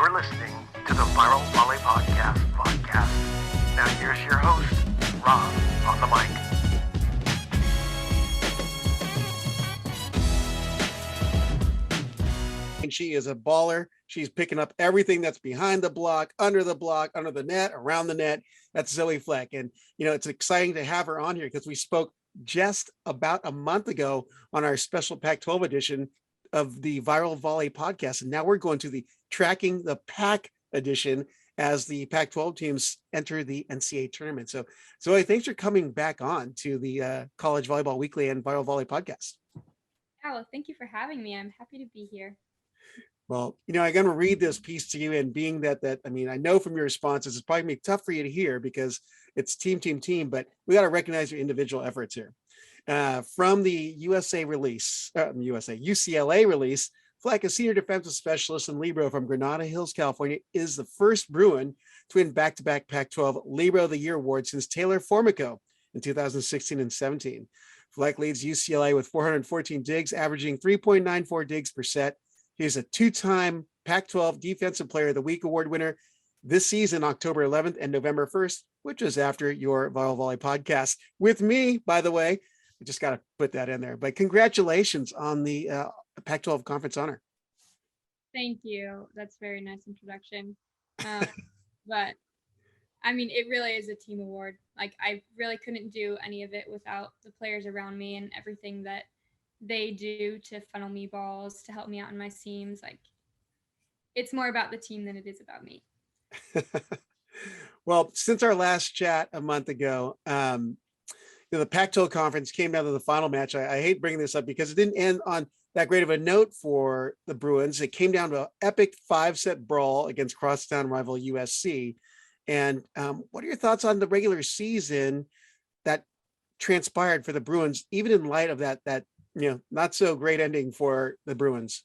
You're listening to the Viral Volley podcast. Now here's your host, Rob, on the mic. She is a baller. She's picking up everything that's behind the block, under the net, around the net. That's Zoe Fleck. And, it's exciting to have her on here because we spoke just about a month ago on our special Pac-12 edition of the Viral Volley podcast. And now we're going to the Tracking the PAC edition as the Pac-12 teams enter the NCAA tournament. So, Zoe, thanks for coming back on to the College Volleyball Weekly and Viral Volley podcast. Yeah, well, thank you for having me. I'm happy to be here. Well, I'm going to read this piece to you, and being that I know from your responses, it's probably going to be tough for you to hear because it's team, but we got to recognize your individual efforts here. From the UCLA release, Fleck, a senior defensive specialist and Libero from Granada Hills, California, is the first Bruin to win back-to-back Pac-12 Libero of the Year award since Taylor Formico in 2016 and 17. Fleck leads UCLA with 414 digs, averaging 3.94 digs per set. He's a two-time Pac-12 Defensive Player of the Week award winner this season, October 11th and November 1st, which was after your Viral Volley podcast with me, by the way. I just got to put that in there. But congratulations on the Pac-12 conference honor. Thank you. That's a very nice introduction. But it really is a team award. I really couldn't do any of it without the players around me and everything that they do to funnel me balls, to help me out in my seams. It's more about the team than it is about me. Well, since our last chat a month ago, the Pac-12 conference came down to the final match. I hate bringing this up because it didn't end on that great of a note for the Bruins. It came down to an epic 5-set brawl against crosstown rival USC. And what are your thoughts on the regular season that transpired for the Bruins, even in light of that not so great ending for the Bruins?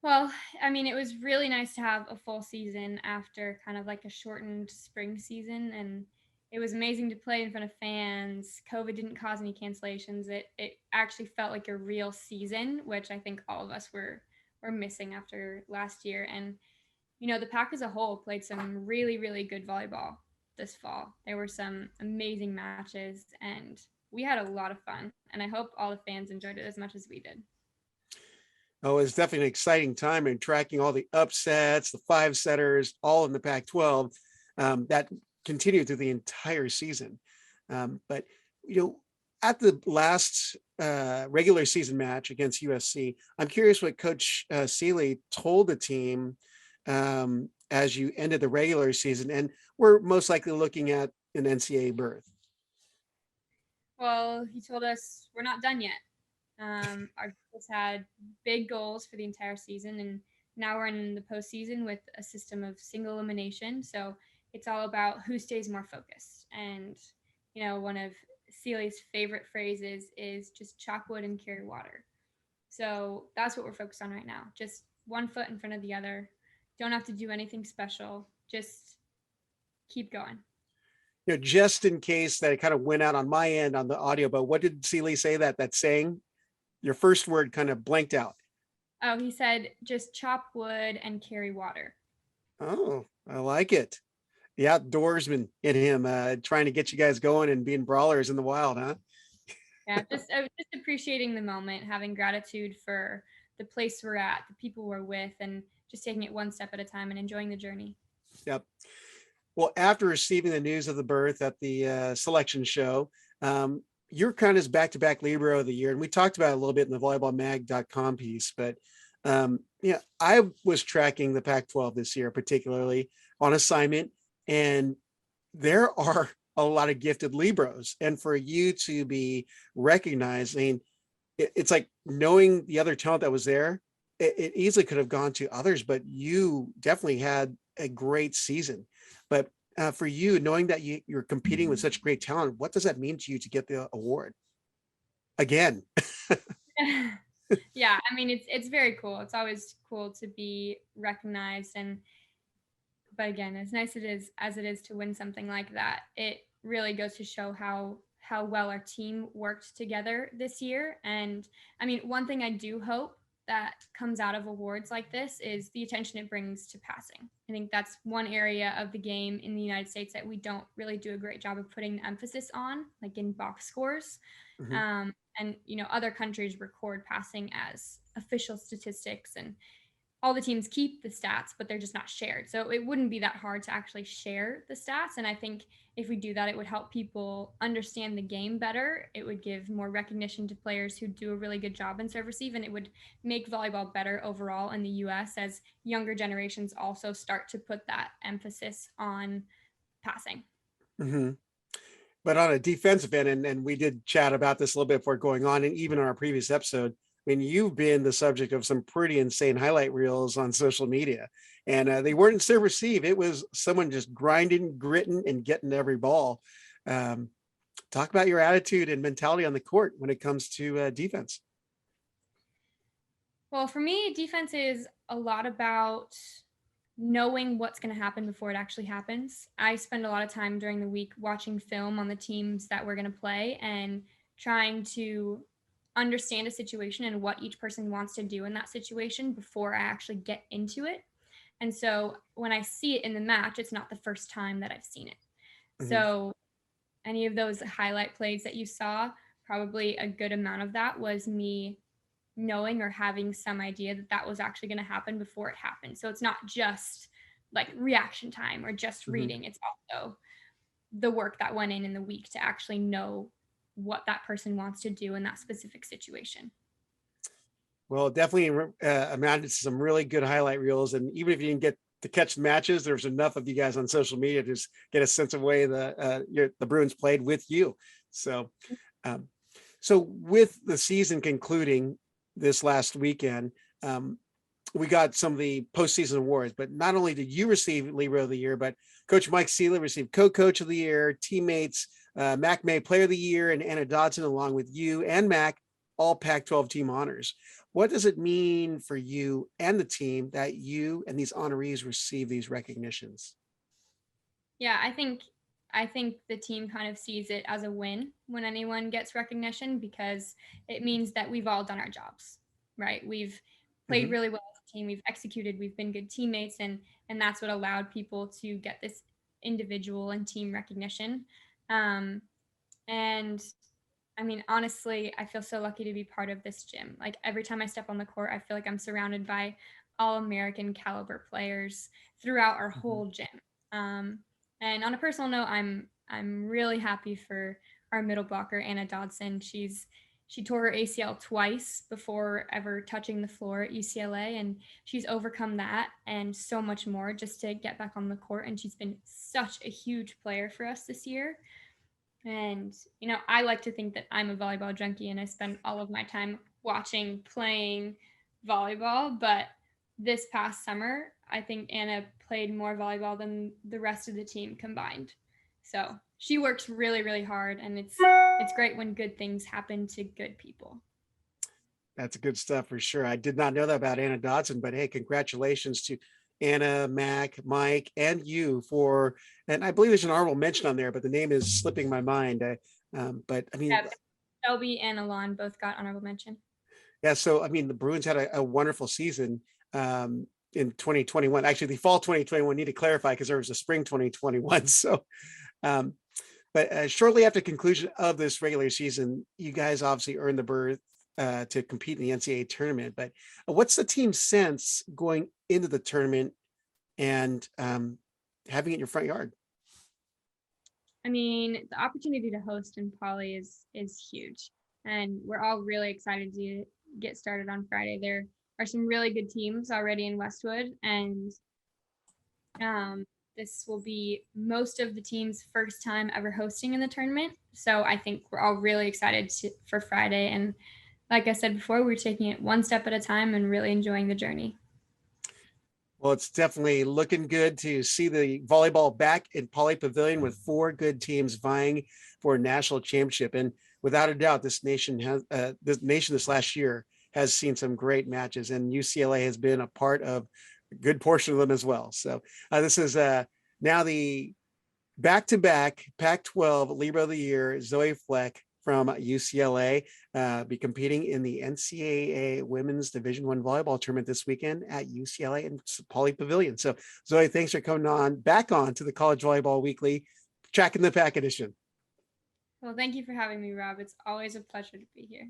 Well, it was really nice to have a full season after kind of like a shortened spring season, and it was amazing to play in front of fans. COVID didn't cause any cancellations. It actually felt like a real season, which I think all of us were missing after last year. And, the PAC as a whole played some really, really good volleyball this fall. There were some amazing matches, and we had a lot of fun, and I hope all the fans enjoyed it as much as we did. Oh, it's definitely an exciting time in tracking all the upsets, the 5-setters, all in the Pac-12 that continued through the entire season. But at the last regular season match against USC, I'm curious what Coach Seeley told the team as you ended the regular season, and we're most likely looking at an NCAA berth. Well, he told us we're not done yet. Our girls had big goals for the entire season, and now we're in the postseason with a system of single elimination. So it's all about who stays more focused. And, one of Celia's favorite phrases is just chop wood and carry water. So that's what we're focused on right now. Just one foot in front of the other. Don't have to do anything special. Just keep going. Just in case that it kind of went out on my end on the audio, but what did Seeley say that saying? Your first word kind of blanked out. Oh, he said, just chop wood and carry water. Oh, I like it. The outdoorsman in him, trying to get you guys going and being brawlers in the wild, huh? Yeah, just appreciating the moment, having gratitude for the place we're at, the people we're with, and just taking it one step at a time and enjoying the journey. Yep. Well, after receiving the news of the berth at the selection show, you're crowned as back-to-back Libero of the Year. And we talked about it a little bit in the volleyballmag.com piece, but I was tracking the Pac-12 this year, particularly on assignment, and there are a lot of gifted Liberos. And for you to be recognized, it's like knowing the other talent that was there, it easily could have gone to others, but you definitely had a great season. But for you, knowing that you're competing with such great talent, what does that mean to you to get the award again? Yeah, it's very cool. It's always cool to be recognized, but again, as nice as it is to win something like that, it really goes to show how well our team worked together this year. And one thing I do hope that comes out of awards like this is the attention it brings to passing. I think that's one area of the game in the United States that we don't really do a great job of putting the emphasis on, like in box scores. Mhm. And other countries record passing as official statistics, and all the teams keep the stats, but they're just not shared. So it wouldn't be that hard to actually share the stats. And I think if we do that, it would help people understand the game better. It would give more recognition to players who do a really good job in serve receive, and it would make volleyball better overall in the US as younger generations also start to put that emphasis on passing. Mhm. But on a defensive end, and we did chat about this a little bit before going on, and even on our previous episode, I mean, you've been the subject of some pretty insane highlight reels on social media, and they weren't in serve receive. It was someone just grinding, gritting, and getting every ball. Um, Talk about your attitude and mentality on the court when it comes to defense. Well, for me, defense is a lot about knowing what's going to happen before it actually happens. I spend a lot of time during the week watching film on the teams that we're going to play and trying to understand a situation and what each person wants to do in that situation before I actually get into it. And so when I see it in the match, it's not the first time that I've seen it. Mhm. So any of those highlight plays that you saw, probably a good amount of that was me knowing or having some idea that that was actually going to happen before it happened. So it's not just like reaction time or just Mhm. reading. It's also the work that went in the week to actually know what that person wants to do in that specific situation. Well, definitely amounted to some really good highlight reels, and even if you didn't get to catch matches, there's enough of you guys on social media to just get a sense of way the Bruins played with you. So, um, so with the season concluding this last weekend, um, we got some of the postseason awards. But not only did you receive Libero of the Year, but Coach Mike Sealer received Co-Coach of the Year, teammates Mac May Player of the Year, and Anna Dodson, along with you and Mac, all Pac-12 team honors. What does it mean for you and the team that you and these honorees receive these recognitions? Yeah, I think the team kind of sees it as a win when anyone gets recognition because it means that we've all done our jobs, right? We've played Mhm. really well as a team, we've executed, we've been good teammates, and that's what allowed people to get this individual and team recognition. Um, and I mean, honestly, I feel so lucky to be part of this gym. Like every time I step on the court, I feel like I'm surrounded by all American caliber players throughout our Mhm. whole gym. Um, and on a personal note, I'm really happy for our middle blocker, Anna Dodson. She tore her ACL twice before ever touching the floor at UCLA, and she's overcome that and so much more just to get back on the court. And she's been such a huge player for us this year. And, I like to think that I'm a volleyball junkie and I spend all of my time watching, playing volleyball. But this past summer, I think Anna played more volleyball than the rest of the team combined. So she works really, really hard, and it's great when good things happen to good people. That's good stuff for sure. I did not know that about Anna Dodson, but hey, congratulations to Anna, Mac, Mike, and you for, and I believe there's an honorable mention on there, but the name is slipping my mind. But I mean, Yeah, Shelby and Alon both got honorable mention. yeah, so I mean, the Bruins had a wonderful season in 2021. Actually, the fall 2021, need to clarify because there was a spring 2021. So, um, but shortly after conclusion of this regular season, you guys obviously earned the berth to compete in the NCAA tournament. But what's the team's sense going into the tournament and having it in your front yard? I mean, the opportunity to host in Poly is huge, and we're all really excited to get started on Friday. There are some really good teams already in Westwood, and this will be most of the team's first time ever hosting in the tournament. So I think we're all really excited for Friday, and like I said before, we're taking it one step at a time and really enjoying the journey. Well, it's definitely looking good to see the volleyball back in Poly Pavilion with four good teams vying for a national championship. And without a doubt, this nation this last year has seen some great matches, and UCLA has been a part of a good portion of them as well. So this is now the back-to-back Pac-12 Libero of the Year, Zoe Fleck, from UCLA, be competing in the NCAA Women's Division I volleyball tournament this weekend at UCLA and Poly Pavilion. So Zoe, thanks for coming back on to the College Volleyball Weekly, tracking the PAC edition. Well, thank you for having me, Rob. It's always a pleasure to be here.